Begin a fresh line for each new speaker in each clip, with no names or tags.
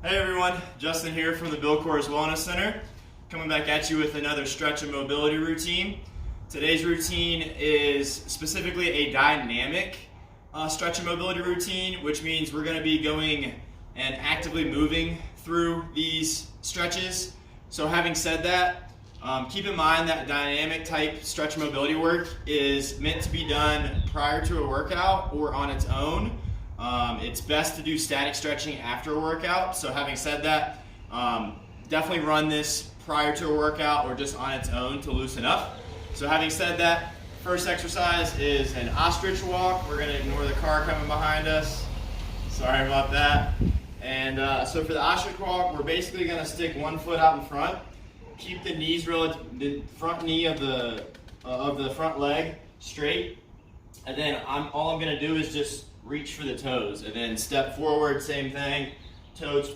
Hey everyone, Justin here from the Bill Coors Wellness Center, coming back at you with another stretch and mobility routine. Today's routine is specifically a dynamic stretch and mobility routine, which means we're going to be going and actively moving through these stretches. So having said that, keep in mind that dynamic type stretch and mobility work is meant to be done prior to a workout or on its own. It's best to do static stretching after a workout. So having said that, definitely run this prior to a workout or just on its own to loosen up. So having said that, first exercise is an ostrich walk. We're going to ignore the car coming behind us. Sorry about that. And so for the ostrich walk, we're basically going to stick one foot out in front, keep the knees the front knee of the front leg straight, and then all I'm going to do is just reach for the toes, and then step forward, same thing, toes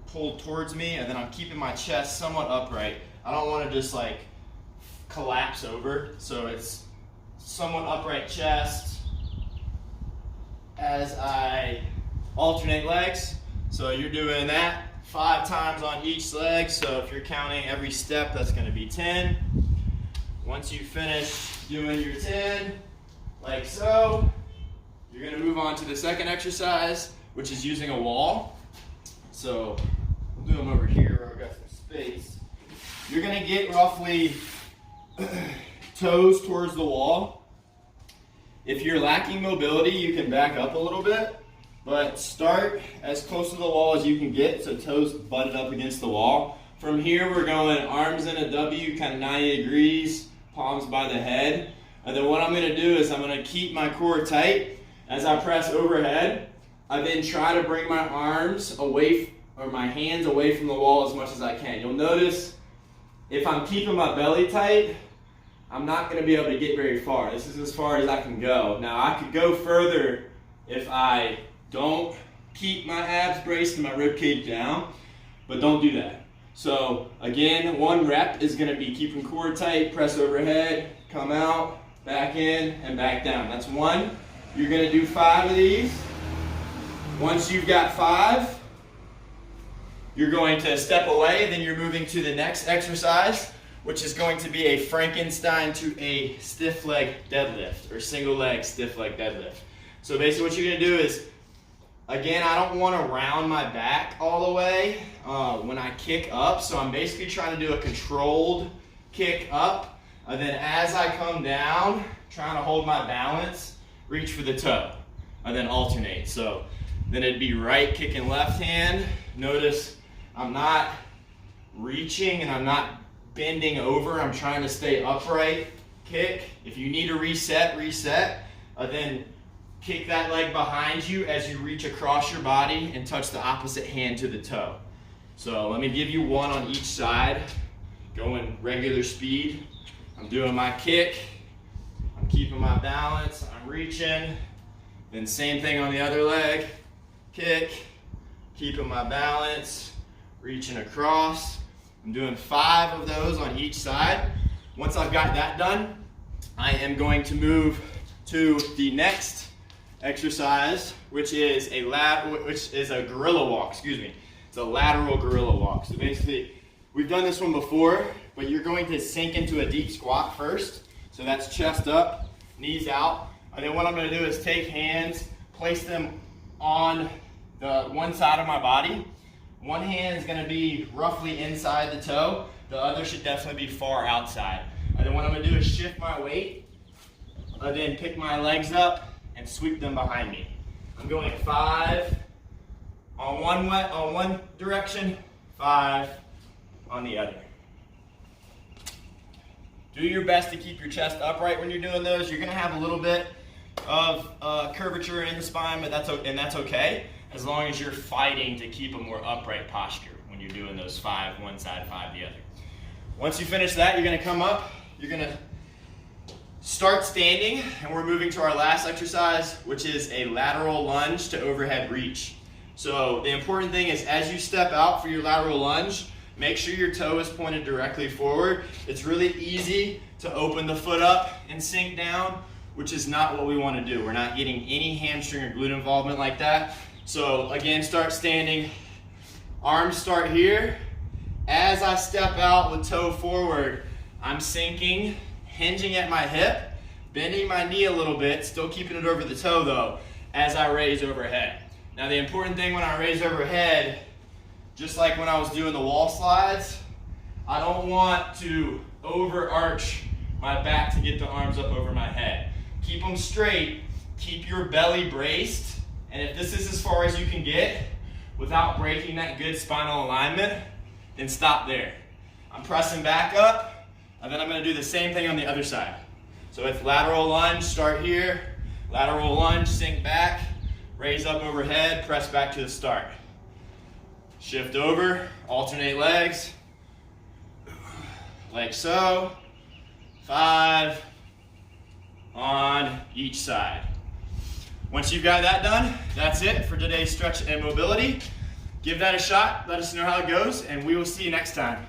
pulled towards me, and then I'm keeping my chest somewhat upright. I don't want to just like collapse over, so it's somewhat upright chest as I alternate legs. So you're doing that 5 times on each leg, so if you're counting every step, that's going to be 10. Once you finish doing your 10, like so, you're going to move on to the second exercise, which is using a wall. So we'll do them over here where I've got some space. You're going to get roughly toes towards the wall. If you're lacking mobility, you can back up a little bit, but start as close to the wall as you can get, so toes butted up against the wall. From here, we're going arms in a W, kind of 90 degrees, palms by the head. And then what I'm going to do is I'm going to keep my core tight. As I press overhead, I then try to bring my arms away, or my hands away from the wall as much as I can. You'll notice if I'm keeping my belly tight, I'm not going to be able to get very far. This is as far as I can go. Now I could go further if I don't keep my abs braced and my rib cage down, but don't do that. So again, 1 rep is going to be keeping core tight, press overhead, come out, back in, and back down. That's 1. You're going to do 5 of these. Once you've got 5, you're going to step away, then you're moving to the next exercise, which is going to be a Frankenstein to a stiff leg deadlift, or single leg stiff leg deadlift. So basically what you're going to do is, again, I don't want to round my back all the way when I kick up, so I'm basically trying to do a controlled kick up, and then as I come down, trying to hold my balance, reach for the toe, and then alternate. So then it'd be right kick and left hand. Notice I'm not reaching and I'm not bending over. I'm trying to stay upright, kick. If you need to reset, reset. Then kick that leg behind you as you reach across your body and touch the opposite hand to the toe. So let me give you 1 on each side, going regular speed. I'm doing my kick. I'm keeping my balance, I'm reaching, then same thing on the other leg, kick, keeping my balance, reaching across. I'm doing 5 of those on each side. Once I've got that done, I am going to move to the next exercise, which is a gorilla walk, It's a lateral gorilla walk. So basically, we've done this one before, but you're going to sink into a deep squat first. So that's chest up, knees out. And then what I'm going to do is take hands, place them on the one side of my body. One hand is going to be roughly inside the toe. The other should definitely be far outside. And then what I'm going to do is shift my weight, and then pick my legs up and sweep them behind me. I'm going 5 on one direction, 5 on the other. Do your best to keep your chest upright when you're doing those. You're going to have a little bit of curvature in the spine, but that's okay, as long as you're fighting to keep a more upright posture when you're doing those 5 one side, 5 the other. Once you finish that, you're going to come up, you're going to start standing, and we're moving to our last exercise, which is a lateral lunge to overhead reach. So the important thing is, as you step out for your lateral lunge, make sure your toe is pointed directly forward. It's really easy to open the foot up and sink down, which is not what we want to do. We're not getting any hamstring or glute involvement like that. So again, start standing, Arms start here. As I step out with toe forward, I'm sinking, hinging at my hip, bending my knee a little bit, still keeping it over the toe though, as I raise overhead. Now the important thing when I raise overhead, just like when I was doing the wall slides, I don't want to overarch my back to get the arms up over my head. Keep them straight, keep your belly braced, and if this is as far as you can get without breaking that good spinal alignment, then stop there. I'm pressing back up, and then I'm going to do the same thing on the other side. So with lateral lunge, start here, lateral lunge, sink back, raise up overhead, press back to the start. Shift over, alternate legs, like so, 5 on each side. Once you've got that done, that's it for today's stretch and mobility. Give that a shot, let us know how it goes, and we will see you next time.